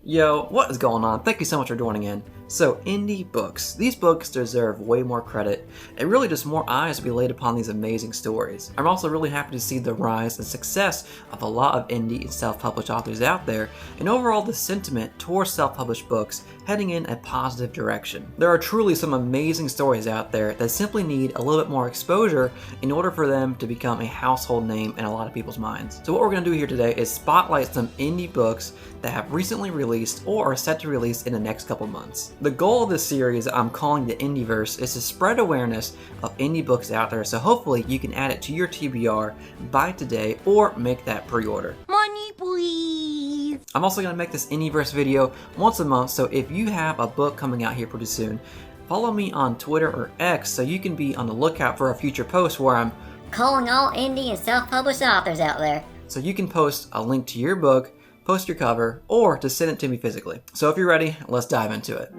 Yo, what is going on? Thank you so much for joining in. So, indie books. These books deserve way more credit, and really just more eyes to be laid upon these amazing stories. I'm also really happy to see the rise and success of a lot of indie and self-published authors out there, and overall the sentiment towards self-published books heading in a positive direction. There are truly some amazing stories out there that simply need a little bit more exposure in order for them to become a household name in a lot of people's minds. So what we're going to do here today is spotlight some indie books that have recently released or are set to release in the next couple months. The goal of this series I'm calling the Indieverse is to spread awareness of indie books out there, so hopefully you can add it to your TBR, buy it today, or make that pre-order. Money please! I'm also going to make this Indieverse video once a month, so if you have a book coming out here pretty soon, follow me on Twitter or X so you can be on the lookout for a future post where I'm calling all indie and self-published authors out there. So you can post a link to your book, post your cover, or to send it to me physically. So if you're ready, let's dive into it.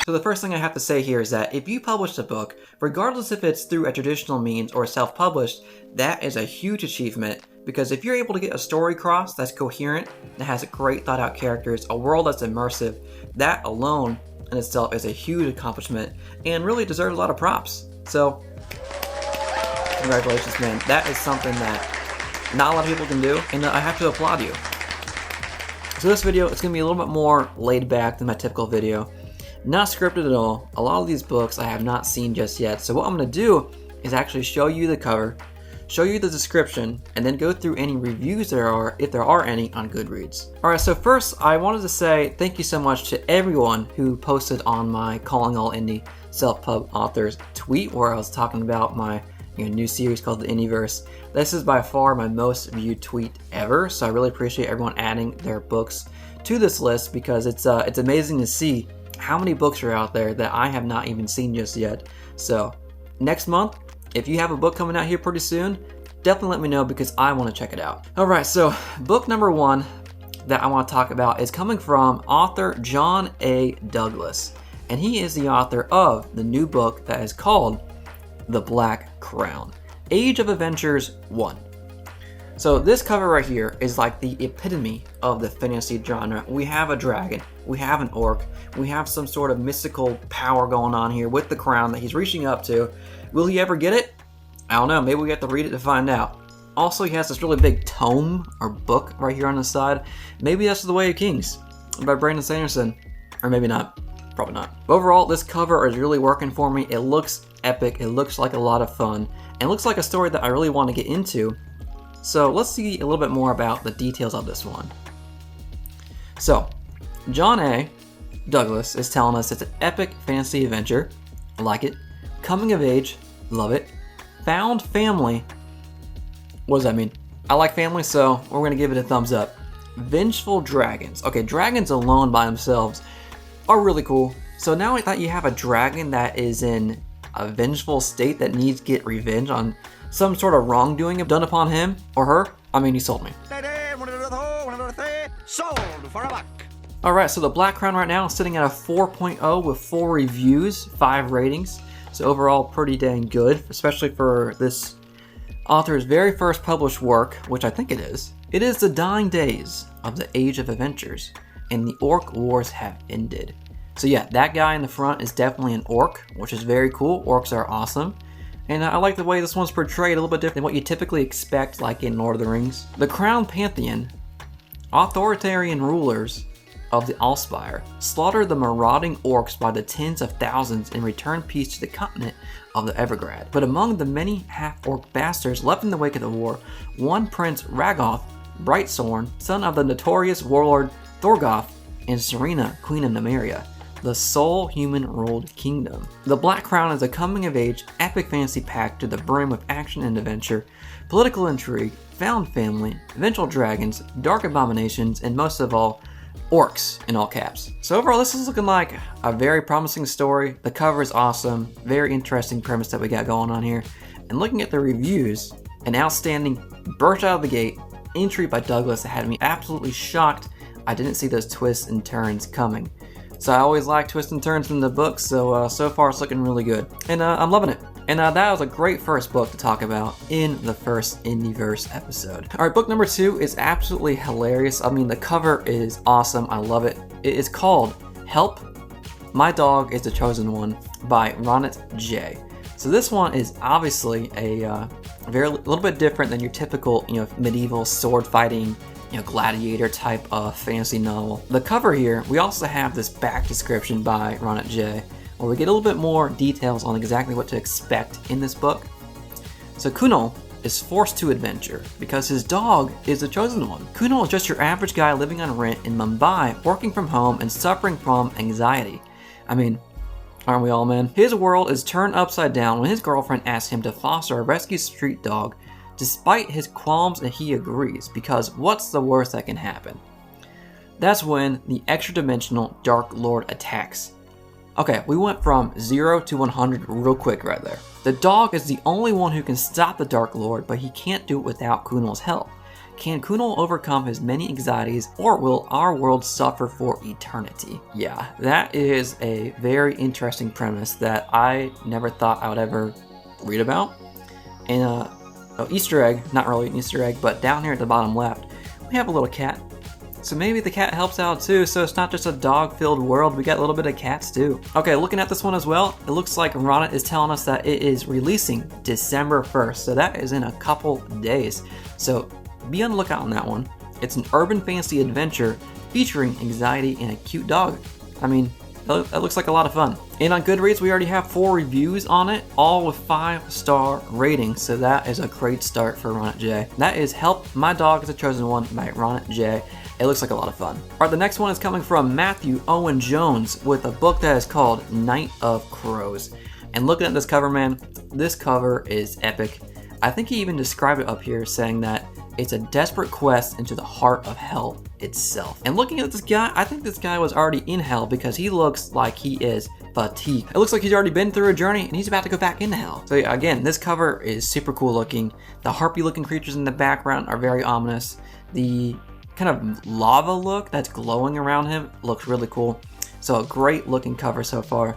So the first thing I have to say here is that if you publish a book, regardless if it's through a traditional means or self-published, that is a huge achievement, because if you're able to get a story across that's coherent, that has great thought out characters, a world that's immersive, that alone in itself is a huge accomplishment and really deserves a lot of props. So congratulations, man. That is something that not a lot of people can do, and I have to applaud you. So this video, it's going to be a little bit more laid back than my typical video. Not scripted at all. A lot of these books I have not seen just yet. So what I'm going to do is actually show you the cover, show you the description, and then go through any reviews there are, if there are any, on Goodreads. Alright, so first I wanted to say thank you so much to everyone who posted on my Calling All Indie Self-Pub Authors tweet where I was talking about my new series called the Indieverse. This is by far my most viewed tweet ever, so I really appreciate everyone adding their books to this list, because it's amazing to see how many books are out there that I have not even seen just yet. So next month, if you have a book coming out here pretty soon, definitely let me know because I want to check it out. Alright, so book number one that I want to talk about is coming from author John A. Douglas, and he is the author of the new book that is called The Black Crown, Age of Adventures 1. So this cover right here is like the epitome of the fantasy genre. We have a dragon, we have an orc, we have some sort of mystical power going on here with the crown that he's reaching up to. Will he ever get it? I don't know, maybe we have to read it to find out. Also, he has this really big tome or book right here on the side. Maybe that's The Way of Kings by Brandon Sanderson, or maybe not, probably not. Overall, this cover is really working for me. It looks epic, it looks like a lot of fun, and it looks like a story that I really want to get into. So let's see a little bit more about the details of this one. So, John A. Douglas is telling us it's an epic fantasy adventure. I like it. Coming of age, love it. Found family, what does that mean? I like family, so we're going to give it a thumbs up. Vengeful dragons. Okay, dragons alone by themselves are really cool. So now I thought you have a dragon that is in a vengeful state that needs to get revenge on some sort of wrongdoing done upon him or her. I mean, he sold me. Sold for a buck. Alright, so The Black Crown right now is sitting at a 4.0 with 4 reviews, 5 ratings. So overall, pretty dang good, especially for this author's very first published work, which I think it is. It is the dying days of the Age of Adventures, and the Orc Wars have ended. So yeah, that guy in the front is definitely an orc, which is very cool. Orcs are awesome. And I like the way this one's portrayed, a little bit different than what you typically expect, like in Lord of the Rings. The Crown Pantheon, authoritarian rulers of the Allspire, slaughtered the marauding orcs by the tens of thousands and returned peace to the continent of the Evergrad. But among the many half-orc bastards left in the wake of the war, one Prince Ragoth Brightsworn, son of the notorious warlord Thorgoth, and Serena, Queen of Nymeria, the sole human-ruled kingdom. The Black Crown is a coming-of-age, epic fantasy packed to the brim with action and adventure, political intrigue, found family, vengeful dragons, dark abominations, and most of all, orcs in all caps. So overall, this is looking like a very promising story. The cover is awesome, very interesting premise that we got going on here. And looking at the reviews, an outstanding burst out of the gate entry by Douglas that had me absolutely shocked. I didn't see those twists and turns coming. So I always like twists and turns in the books, so far it's looking really good. And I'm loving it. And that was a great first book to talk about in the first Indieverse episode. Alright, book number 2 is absolutely hilarious. I mean, the cover is awesome. I love it. It is called Help, My Dog is the Chosen One by Ronit J. So this one is obviously a little bit different than your typical, medieval sword fighting, gladiator type of fantasy novel. The cover here, we also have this back description by Ronit J, where we get a little bit more details on exactly what to expect in this book. So Kunal is forced to adventure because his dog is the chosen one. Kunal is just your average guy living on rent in Mumbai, working from home and suffering from anxiety. I mean, aren't we all, man? His world is turned upside down when his girlfriend asks him to foster a rescue street dog. Despite his qualms, and he agrees, because what's the worst that can happen? That's when the extra-dimensional Dark Lord attacks. Okay, we went from 0 to 100 real quick right there. The dog is the only one who can stop the Dark Lord, but he can't do it without Kunal's help. Can Kunal overcome his many anxieties, or will our world suffer for eternity? Yeah, that is a very interesting premise that I never thought I would ever read about. And Easter egg, not really an Easter egg, but down here at the bottom left, we have a little cat. So maybe the cat helps out too, so it's not just a dog-filled world, we got a little bit of cats too. Okay, looking at this one as well, it looks like Ronit is telling us that it is releasing December 1st, so that is in a couple days. So be on the lookout on that one. It's an urban fantasy adventure featuring anxiety and a cute dog. I mean, that looks like a lot of fun. And on Goodreads, we already have 4 reviews on it, all with 5-star ratings, so that is a great start for Ronit J. That is Help, My Dog is the Chosen One by Ronit J. It looks like a lot of fun. Alright, the next one is coming from Matthew Owen Jones with a book that is called Night of Crows. And looking at this cover, man, this cover is epic. I think he even described it up here saying that it's a desperate quest into the heart of hell itself. And looking at this guy, I think this guy was already in hell because he looks like he is fatigued. It looks like he's already been through a journey and he's about to go back into hell. So yeah, again, this cover is super cool looking. The harpy looking creatures in the background are very ominous. The kind of lava look that's glowing around him looks really cool. So a great looking cover so far.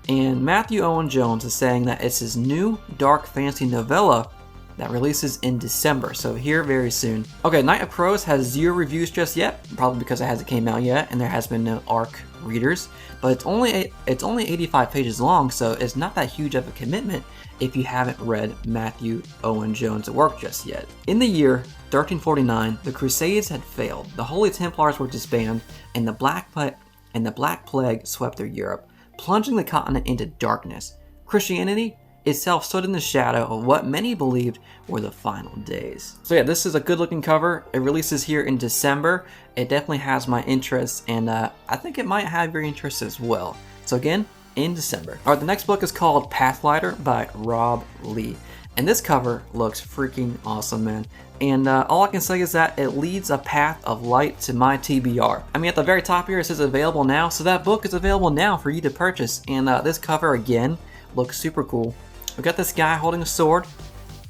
And Matthew Owen Jones is saying that it's his new dark fantasy novella that releases in December, so here very soon. Okay, Night of Crows has 0 reviews just yet, probably because it hasn't came out yet and there has been no ARC readers, but it's only 85 pages long, so it's not that huge of a commitment if you haven't read Matthew Owen Jones' work just yet. In the year 1349, the Crusades had failed, the Holy Templars were disbanded, and the Black Plague swept through Europe, plunging the continent into darkness. Christianity itself stood in the shadow of what many believed were the final days. So yeah, this is a good looking cover. It releases here in December. It definitely has my interest, and I think it might have your interest as well. So again, in December. Alright, the next book is called Pathlighter by Rob Leigh. And this cover looks freaking awesome, man. And all I can say is that it leads a path of light to my TBR. I mean, at the very top here it says available now, so that book is available now for you to purchase. And this cover again looks super cool. We got this guy holding a sword.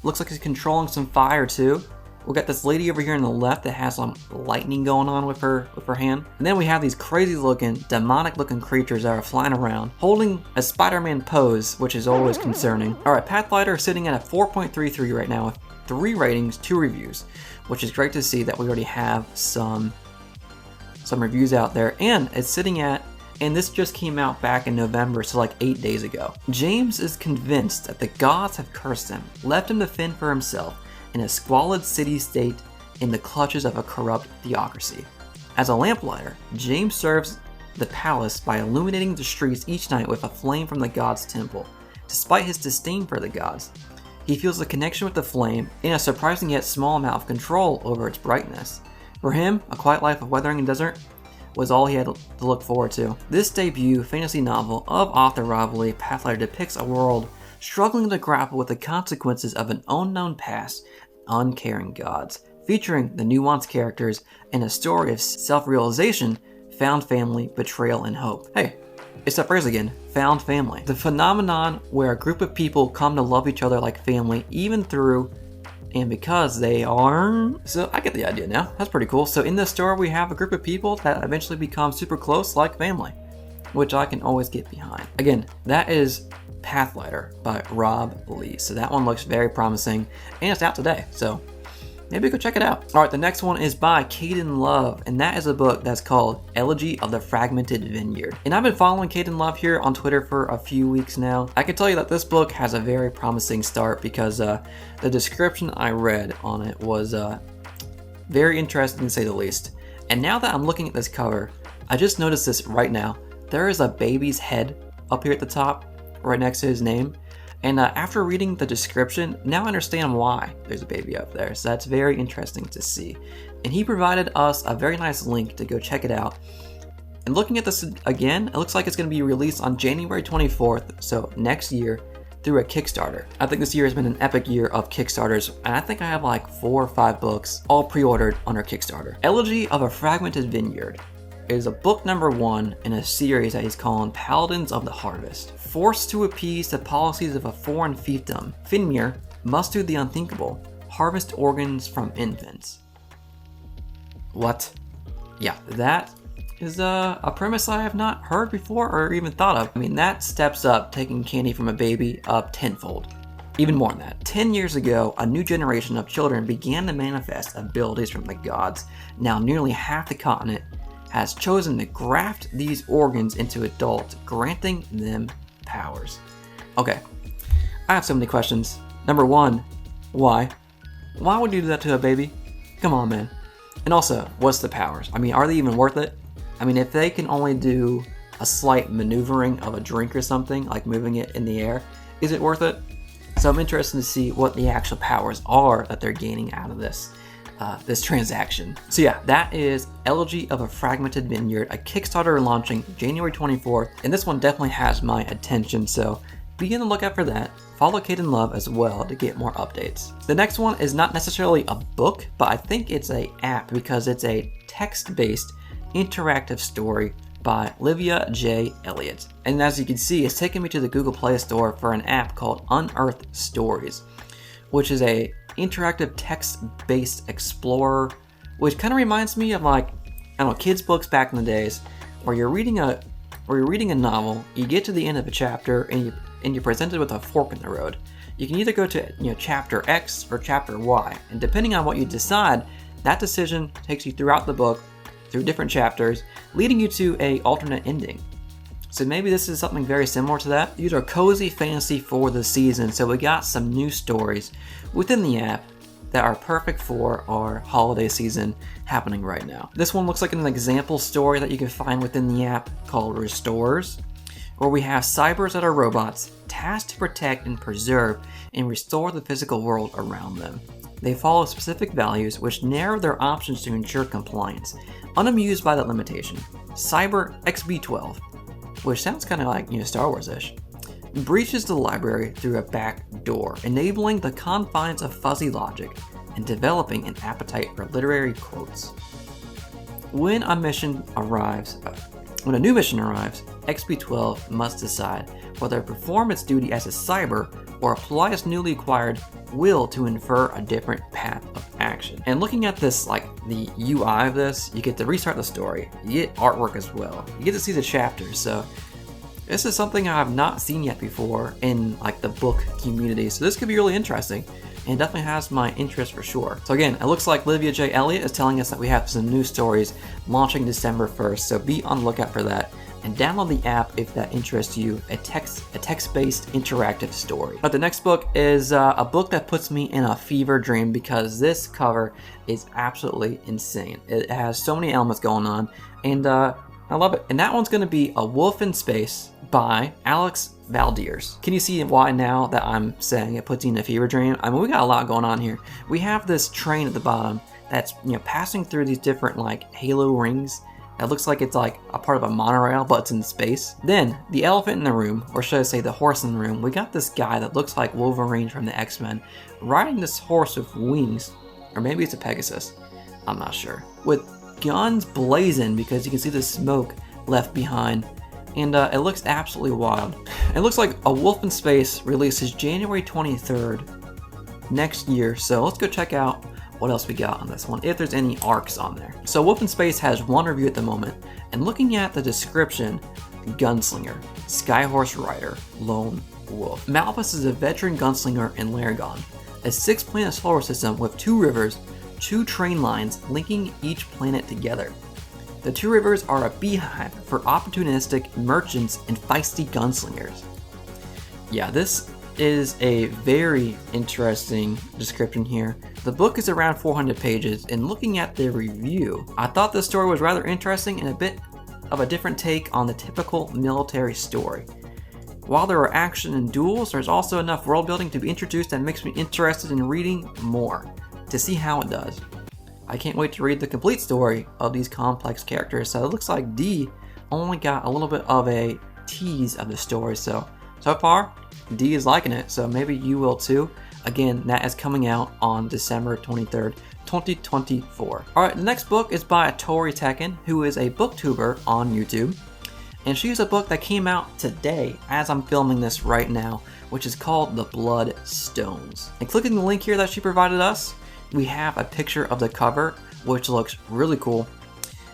Looks like he's controlling some fire too. We got this lady over here on the left that has some lightning going on with her hand. And then we have these crazy looking, demonic looking creatures that are flying around, holding a Spider-Man pose, which is always concerning. Alright, Pathlighter is sitting at a 4.33 right now with 3 ratings, 2 reviews, which is great to see that we already have some reviews out there. And it's sitting at, and this just came out back in November, so like 8 days ago. James is convinced that the gods have cursed him, left him to fend for himself in a squalid city-state in the clutches of a corrupt theocracy. As a lamplighter, James serves the palace by illuminating the streets each night with a flame from the god's temple. Despite his disdain for the gods, he feels a connection with the flame and a surprising yet small amount of control over its brightness. For him, a quiet life of weathering and desert was all he had to look forward to. This debut fantasy novel of author Rob Leigh, Pathlighter, depicts a world struggling to grapple with the consequences of an unknown past and uncaring gods, featuring the nuanced characters and a story of self-realization, found family, betrayal, and hope. Hey, it's that phrase again, found family. The phenomenon where a group of people come to love each other like family, even through and because they are... So I get the idea now. That's pretty cool. So in this story, we have a group of people that eventually become super close like family. which I can always get behind. Again, that is Pathlighter by Rob Leigh. So that one looks very promising, and it's out today. So maybe go check it out. All right, the next one is by Kaden Love, and that is a book that's called Elegy of the Fragmented Vineyard. And I've been following Kaden Love here on Twitter for a few weeks now. I can tell you that this book has a very promising start because the description I read on it was very interesting to say the least. And now that I'm looking at this cover, I just noticed this right now. There is a baby's head up here at the top, right next to his name. And after reading the description, now I understand why there's a baby up there. So that's very interesting to see. And he provided us a very nice link to go check it out. And looking at this again, it looks like it's going to be released on January 24th, so next year, through a Kickstarter. I think this year has been an epic year of Kickstarters, and I think I have like 4 or 5 books all pre-ordered under Kickstarter. Elegy of a Fragmented Vineyard is a book number 1 in a series that he's calling Paladins of the Harvest. Forced to appease the policies of a foreign fiefdom, Vineyard must do the unthinkable, harvest organs from infants. What? Yeah, that is a premise I have not heard before or even thought of. I mean, that steps up taking candy from a baby up tenfold. Even more than that. 10 years ago, a new generation of children began to manifest abilities from the gods. Now nearly half the continent has chosen to graft these organs into adults, granting them powers. Okay, I have so many questions. Number 1, why? Why would you do that to a baby? Come on, man. And also, what's the powers? I mean, are they even worth it? I mean, if they can only do a slight maneuvering of a drink or something, like moving it in the air, is it worth it? So I'm interested to see what the actual powers are that they're gaining out of this transaction. So yeah, that is Elegy of a Fragmented Vineyard, a Kickstarter launching January 24th, and this one definitely has my attention, so be on the lookout for that. Follow Kaden Love as well to get more updates. The next one is not necessarily a book, but I think it's an app because it's a text-based interactive story by Livia J. Elliot. And as you can see, it's taken me to the Google Play Store for an app called Unearthed Stories, which is a interactive text-based explorer, which kind of reminds me of, like, I don't know, kids' books back in the days, where you're reading a novel, you get to the end of a chapter, and you're presented with a fork in the road. You can either go to chapter X or chapter Y, and depending on what you decide, that decision takes you throughout the book, through different chapters, leading you to a alternate ending. So maybe this is something very similar to that. These are cozy fantasy for the season, so we got some new stories within the app that are perfect for our holiday season happening right now. This one looks like an example story that you can find within the app called Restorers, where we have cybers that are robots tasked to protect and preserve and restore the physical world around them. They follow specific values which narrow their options to ensure compliance, unamused by that limitation. Cyber XB12, which sounds kind of like, Star Wars-ish, breaches the library through a back door, enabling the confines of fuzzy logic and developing an appetite for literary quotes. When a new mission arrives, XB12 must decide whether to perform its duty as a cyber or apply its newly acquired will to infer a different path of action. And looking at this, like the UI of this, you get to restart the story, you get artwork as well, you get to see the chapters, so this is something I have not seen yet before in like the book community, so this could be really interesting and definitely has my interest for sure. So again, it looks like Livia J. Elliot is telling us that we have some new stories launching December 1st, so be on the lookout for that. And download the app if that interests you, a text-based interactive story. But the next book is a book that puts me in a fever dream because this cover is absolutely insane. It has so many elements going on, and I love it. And that one's going to be A Wolf in Space by Alex Valdiers. Can you see why now that I'm saying it puts you in a fever dream? I mean, we got a lot going on here. We have this train at the bottom that's passing through these different like halo rings. It looks like it's like a part of a monorail, but it's in space. Then, the elephant in the room, or should I say the horse in the room, we got this guy that looks like Wolverine from the X-Men, riding this horse with wings, or maybe it's a Pegasus, I'm not sure, with guns blazing because you can see the smoke left behind, and it looks absolutely wild. It looks like A Wolf in Space releases January 23rd next year, so let's go check out what else we got on this one, if there's any arcs on there. So Wolf in Space has one review at the moment, and looking at the description, gunslinger, skyhorse rider, lone wolf. Malbus is a veteran gunslinger in Laragon, a 6-planet solar system with 2 rivers, 2 train lines linking each planet together. The 2 rivers are a beehive for opportunistic merchants and feisty gunslingers. Yeah, this is a very interesting description here. The book is around 400 pages, and looking at the review, I thought the story was rather interesting and a bit of a different take on the typical military story. While there are action and duels, there's also enough world building to be introduced that makes me interested in reading more, to see how it does. I can't wait to read the complete story of these complex characters, so it looks like D only got a little bit of a tease of the story, so far, D is liking it, so maybe you will too. Again, that is coming out on December 23rd, 2024. Alright, the next book is by Tori Tecken, who is a booktuber on YouTube. And she has a book that came out today as I'm filming this right now, which is called The Blood Stones. And clicking the link here that she provided us, we have a picture of the cover, which looks really cool.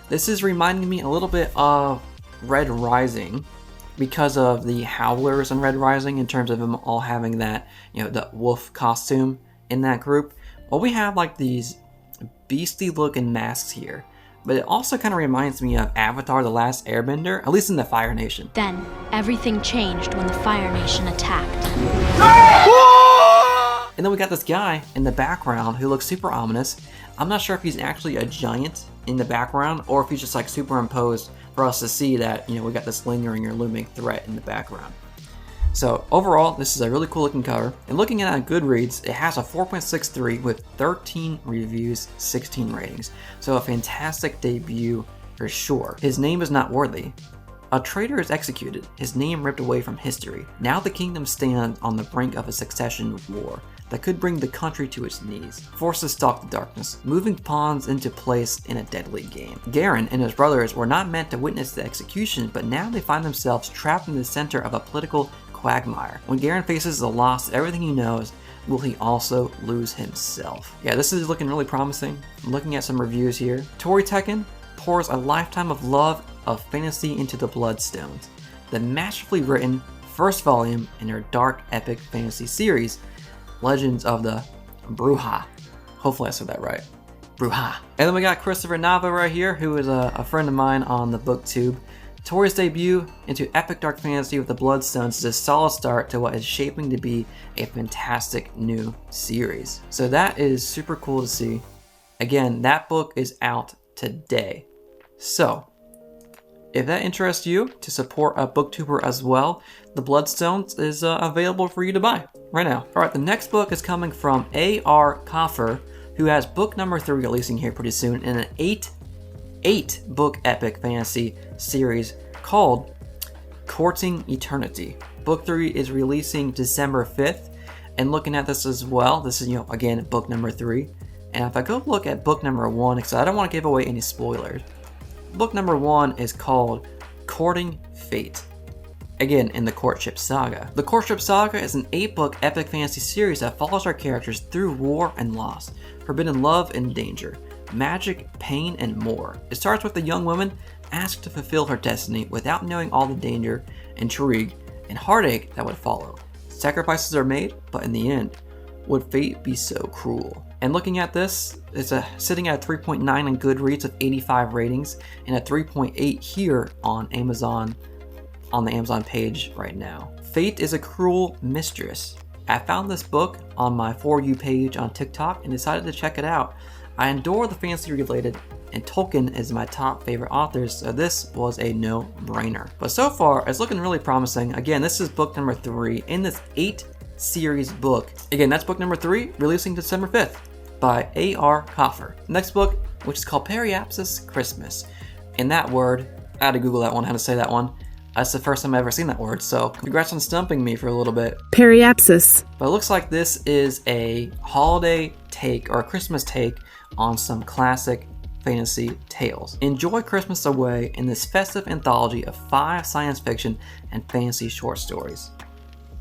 This is reminding me a little bit of Red Rising, because of the Howlers in Red Rising, in terms of them all having that, the wolf costume in that group. Well, we have like these beastly looking masks here, but it also kind of reminds me of Avatar: The Last Airbender, at least in the Fire Nation. Then, everything changed when the Fire Nation attacked. And then we got this guy in the background who looks super ominous. I'm not sure if he's actually a giant in the background, or if he's just like superimposed for us to see that, we got this lingering or looming threat in the background. So overall, this is a really cool looking cover. And looking at it on Goodreads, it has a 4.63 with 13 reviews, 16 ratings. So a fantastic debut for sure. His name is not worthy. A traitor is executed, his name ripped away from history. Now the kingdom stands on the brink of a succession war that could bring the country to its knees. Forces stalk the darkness, moving pawns into place in a deadly game. Garen and his brothers were not meant to witness the execution, but now they find themselves trapped in the center of a political quagmire. When Garen faces the loss of everything he knows, will he also lose himself? Yeah, this is looking really promising. I'm looking at some reviews here. Tori Tecken pours a lifetime of love of fantasy into the Bloodstones, the masterfully written first volume in her dark epic fantasy series, Legends of the Bruja. Hopefully I said that right. Bruja. And then we got Christopher Nava right here, who is a friend of mine on the BookTube. Tori's debut into epic dark fantasy with the Bloodstones is a solid start to what is shaping to be a fantastic new series. So that is super cool to see. Again, that book is out today. So, if that interests you to support a booktuber as well, The Bloodstones is available for you to buy right now. Alright, the next book is coming from A.R. Kaufer, who has book number 3 releasing here pretty soon in an 8 book epic fantasy series called Courting Eternity. Book 3 is releasing December 5th, and looking at this as well, this is, again, book number 3. And if I go look at book number 1, because I don't want to give away any spoilers, book number 1 is called Courting Fate. Again, in the Courtship Saga. The Courtship Saga is an 8-book epic fantasy series that follows our characters through war and loss, forbidden love and danger, magic, pain, and more. It starts with a young woman asked to fulfill her destiny without knowing all the danger, intrigue, and heartache that would follow. Sacrifices are made, but in the end, would fate be so cruel? And looking at this, it's sitting at a 3.9 on Goodreads with 85 ratings, and a 3.8 here on Amazon, on the Amazon page right now. Fate is a cruel mistress. I found this book on my For You page on TikTok and decided to check it out. I adore the fantasy related, and Tolkien is my top favorite authors, so this was a no-brainer. But so far, it's looking really promising. Again, this is book number 3 in this 8 series book. Again, that's book number 3, releasing December 5th by A.R. Kaufer. Next book, which is called Periapsis Christmas. And that word, I had to Google that one, how to say that one. That's the first time I've ever seen that word, so congrats on stumping me for a little bit. Periapsis. But it looks like this is a holiday take, or a Christmas take, on some classic fantasy tales. Enjoy Christmas away in this festive anthology of 5 science fiction and fantasy short stories.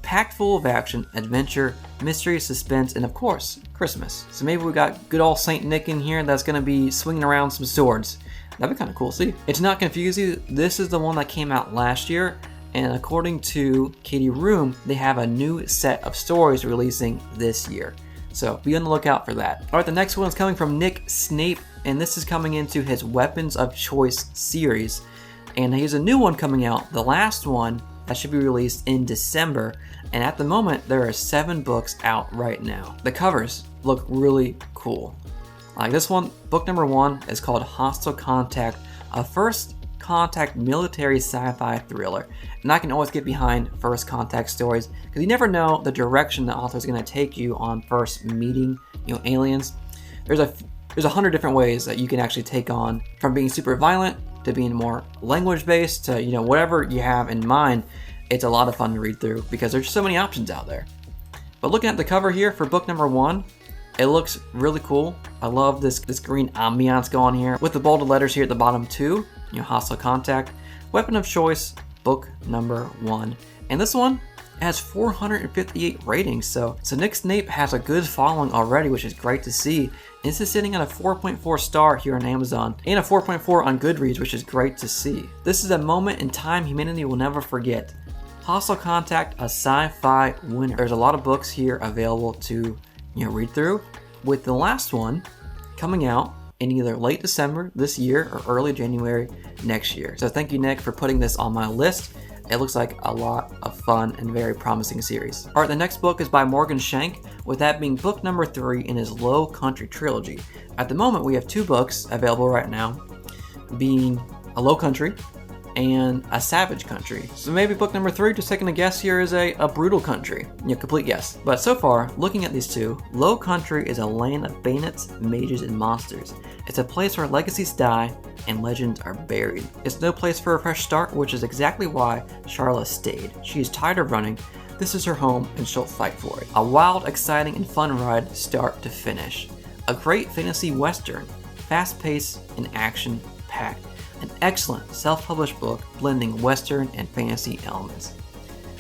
packed full of action, adventure, mystery, suspense, and of course, Christmas. So maybe we got good old Saint Nick in here that's going to be swinging around some swords. That'd be kind of cool. See, and to not confuse you, this is the one that came out last year, and according to Roome, they have a new set of stories releasing this year. So be on the lookout for that. All right, the next one is coming from Nick Snape, and this is coming into his Weapons of Choice series. And he has a new one coming out, the last one that should be released in December. And at the moment, there are 7 books out right now. The covers look really cool. Like this one, book number 1 is called Hostile Contact, a first contact military sci-fi thriller. And I can always get behind first contact stories because you never know the direction the author is going to take you on first meeting, aliens. There's 100 different ways that you can actually take on, from being super violent to being more language based to whatever you have in mind. It's a lot of fun to read through because there's so many options out there. But looking at the cover here for book number 1, it looks really cool. I love this green ambiance going here with the bolded letters here at the bottom too. Hostile Contact, Weapon of Choice, book number 1. And this one has 458 ratings, so Nick Snape has a good following already, which is great to see. This is sitting at a 4.4 star here on Amazon and a 4.4 on Goodreads, which is great to see. This is a moment in time humanity will never forget. Hostile Contact, a sci-fi winner. There's a lot of books here available to read through, with the last one coming out in either late December this year or early January next year. So thank you, Nick, for putting this on my list. It looks like a lot of fun and very promising series. All right, the next book is by Morgan Shank, with that being book number 3 in his Low Country Trilogy. At the moment, we have 2 books available right now, being a Low Country and a Savage Country. So maybe book number 3, just taking a guess here, is a Brutal Country. Complete guess. But so far, looking at these 2, Low Country is a land of bandits, mages, and monsters. It's a place where legacies die and legends are buried. It's no place for a fresh start, which is exactly why Charla stayed. She is tired of running. This is her home, and she'll fight for it. A wild, exciting, and fun ride start to finish. A great fantasy western, fast-paced and action-packed. An excellent self-published book blending western and fantasy elements.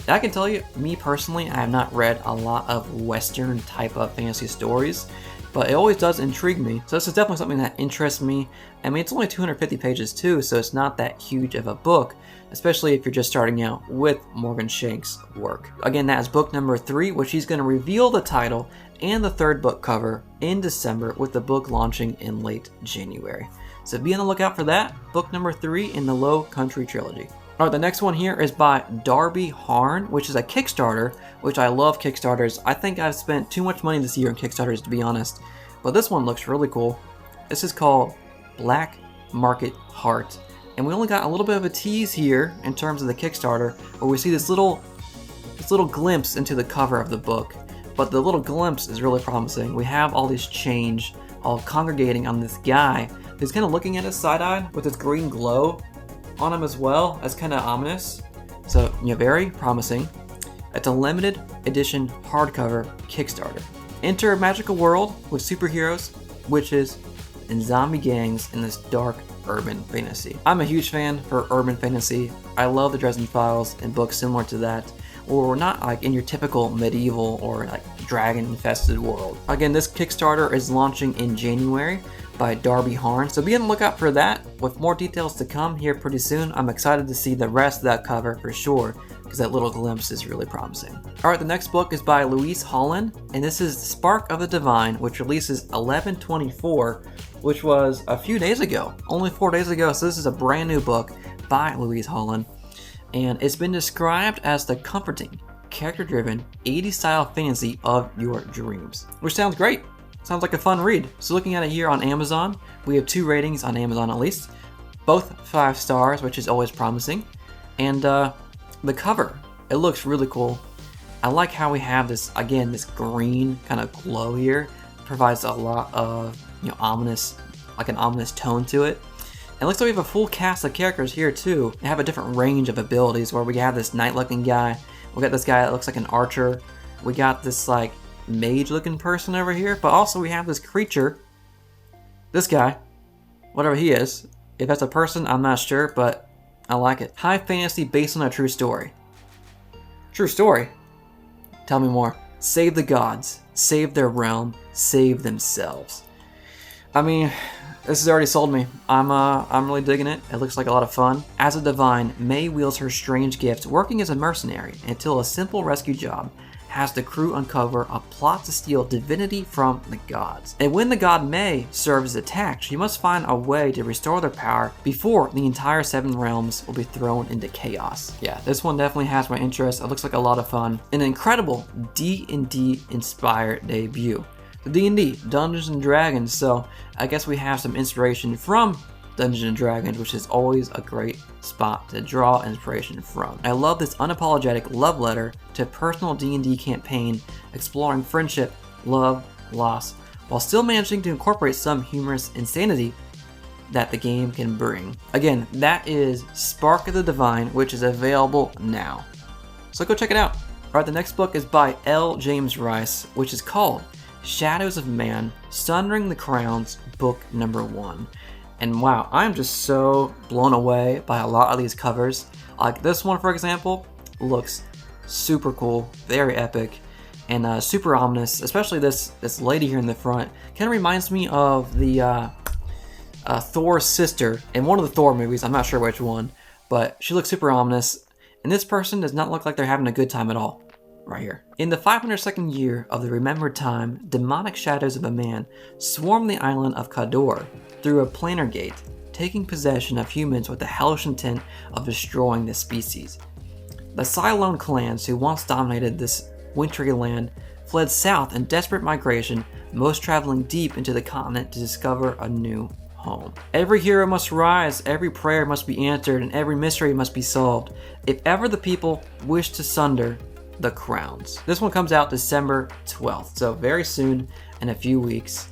Now, I can tell you, me personally, I have not read a lot of western type of fantasy stories, but it always does intrigue me. So this is definitely something that interests me. I mean, it's only 250 pages too, so it's not that huge of a book, especially if you're just starting out with Morgan Shank's work. Again, that is book number 3, which he's going to reveal the title and the 3rd book cover in December, with the book launching in late January. So be on the lookout for that, book number 3 in the Low Country Trilogy. Alright, the next one here is by Darby Harn, which is a Kickstarter, which I love Kickstarters. I think I've spent too much money this year on Kickstarters, to be honest. But this one looks really cool. This is called Black Market Heart. And we only got a little bit of a tease here in terms of the Kickstarter, where we see this little glimpse into the cover of the book. But the little glimpse is really promising. We have all these change all congregating on this guy. He's kind of looking at us side-eyed with this green glow on him as well. That's kind of ominous. So, very promising. It's a limited edition hardcover Kickstarter. Enter a magical world with superheroes, witches, and zombie gangs in this dark urban fantasy. I'm a huge fan for urban fantasy. I love the Dresden Files and books similar to that, where we're not like in your typical medieval or like dragon-infested world. Again, this Kickstarter is launching in January by Darby Harn, so be on the lookout for that, with more details to come here pretty soon. I'm excited to see the rest of that cover for sure, because that little glimpse is really promising. Alright, the next book is by Louise Holland, and this is Spark of the Divine, which releases 11/24, which was a few days ago, only 4 days ago, so this is a brand new book by Louise Holland, and it's been described as the comforting, character-driven, 80s style fantasy of your dreams, which sounds great. Sounds like a fun read. So looking at it here on Amazon, we have 2 ratings on Amazon at least, both 5 stars, which is always promising. And the cover, it looks really cool. I like how we have this, again, this green kind of glow here. It provides a lot of, ominous, like an ominous tone to it. And it looks like we have a full cast of characters here too. They have a different range of abilities, where we have this knight-looking guy. We got this guy that looks like an archer. We got this like mage looking person over here, but also we have this creature, this guy, whatever he is. If that's a person, I'm not sure, but I like it. High fantasy based on a true story. True story? Tell me more. Save the gods, save their realm, save themselves. I mean, this has already sold me. I'm really digging it. It looks like a lot of fun. As a divine, May wields her strange gift working as a mercenary until a simple rescue job has the crew uncover a plot to steal divinity from the gods. And when the god May serves attacked, she must find a way to restore their power before the entire 7 realms will be thrown into chaos. Yeah, this one definitely has my interest. It looks like a lot of fun. An incredible D&D inspired debut. The D&D, Dungeons and Dragons, so I guess we have some inspiration from Dungeons and Dragons, which is always a great spot to draw inspiration from. I love this unapologetic love letter to a personal D&D campaign exploring friendship, love, loss, while still managing to incorporate some humorous insanity that the game can bring. Again, that is Spark of the Divine, which is available now. So go check it out. Alright, the next book is by L. James Rice, which is called Shadows of Man, Sundering the Crowns, book number 1. And wow, I'm just so blown away by a lot of these covers. Like this one, for example, looks super cool, very epic, and super ominous. Especially this lady here in the front kind of reminds me of the Thor's sister in one of the Thor movies. I'm not sure which one, but she looks super ominous. And this person does not look like they're having a good time at all. Right here. In the 502nd year of the remembered time, demonic shadows of a man swarm the island of Kador through a planar gate, taking possession of humans with the hellish intent of destroying the species. The Cylone clans who once dominated this wintry land fled south in desperate migration, most traveling deep into the continent to discover a new home. Every hero must rise, every prayer must be answered, and every mystery must be solved, if ever the people wish to sunder the crowns. This one comes out December 12th, so very soon, in a few weeks.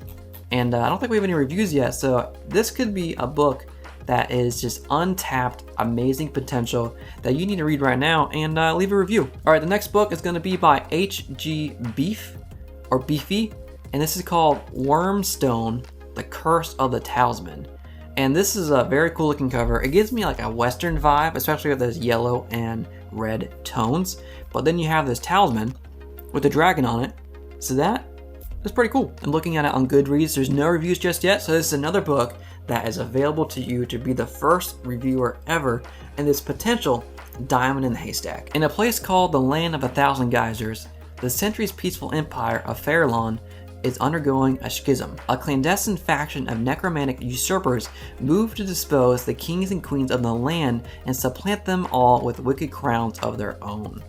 And I don't think we have any reviews yet, so this could be a book that is just untapped, amazing potential that you need to read right now and leave a review. Alright, the next book is going to be by H.G. Beefe, or Beefe, and this is called Wyrmstone, The Curse of the Talisman. And this is a very cool looking cover. It gives me like a Western vibe, especially with those yellow and red tones. But then you have this talisman with a dragon on it. So that is pretty cool. And looking at it on Goodreads, there's no reviews just yet. So this is another book that is available to you to be the first reviewer ever in this potential diamond in the haystack. In a place called the Land of a Thousand Geysers, the centuries peaceful empire of Fairlawn is undergoing a schism. A clandestine faction of necromantic usurpers move to dispose the kings and queens of the land and supplant them all with wicked crowns of their own.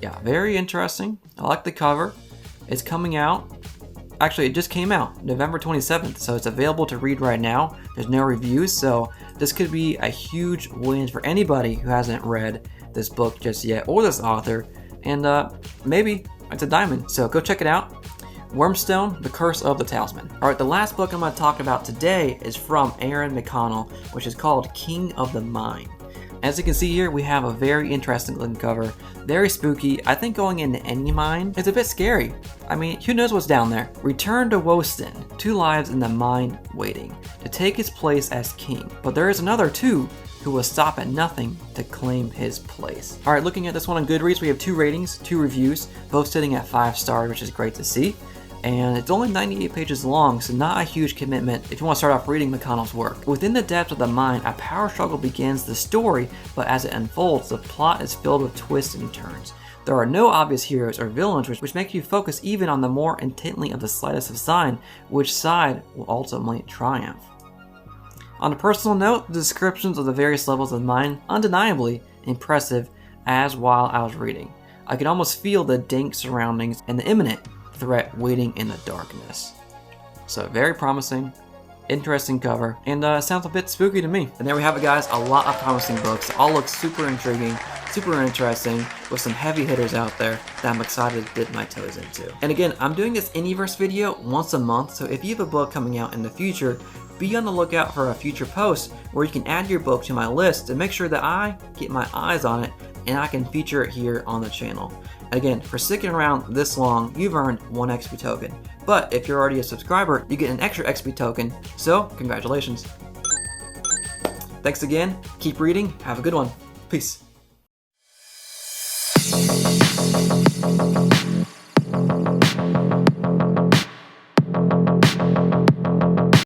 Yeah, very interesting. I like the cover. It's coming out. Actually, it just came out November 27th, so it's available to read right now. There's no reviews, so this could be a huge win for anybody who hasn't read this book just yet, or this author, and maybe it's a diamond. So go check it out. Wyrmstone, The Curse of the Talisman. Alright, the last book I'm going to talk about today is from Aaron McConnell, which is called King of the Mine. As you can see here, we have a very interesting looking cover, very spooky. I think going into any mine is a bit scary. I mean, who knows what's down there? Return to Wyrmstone, 2 lives in the mine waiting to take his place as king. But there is another 2 who will stop at nothing to claim his place. Alright, looking at this one on Goodreads, we have 2 ratings, 2 reviews, both sitting at 5 stars, which is great to see. And it's only 98 pages long, so not a huge commitment if you want to start off reading McConnell's work. Within the depths of the mine, a power struggle begins the story, but as it unfolds, the plot is filled with twists and turns. There are no obvious heroes or villains, which make you focus even on the more intently of the slightest of sign, which side will ultimately triumph. On a personal note, the descriptions of the various levels of the mine undeniably impressive as while I was reading. I could almost feel the dank surroundings and the imminent threat waiting in the darkness. So very promising, interesting cover, and sounds a bit spooky to me. And there we have it, guys, a lot of promising books. They all look super intriguing, super interesting, with some heavy hitters out there that I'm excited to dip my toes into. And again, I'm doing this Indieverse video once a month, so if you have a book coming out in the future, be on the lookout for a future post where you can add your book to my list to make sure that I get my eyes on it and I can feature it here on the channel. Again, for sticking around this long, you've earned 1 XP token. But if you're already a subscriber, you get an extra XP token, so congratulations. Thanks again, keep reading, have a good one. Peace.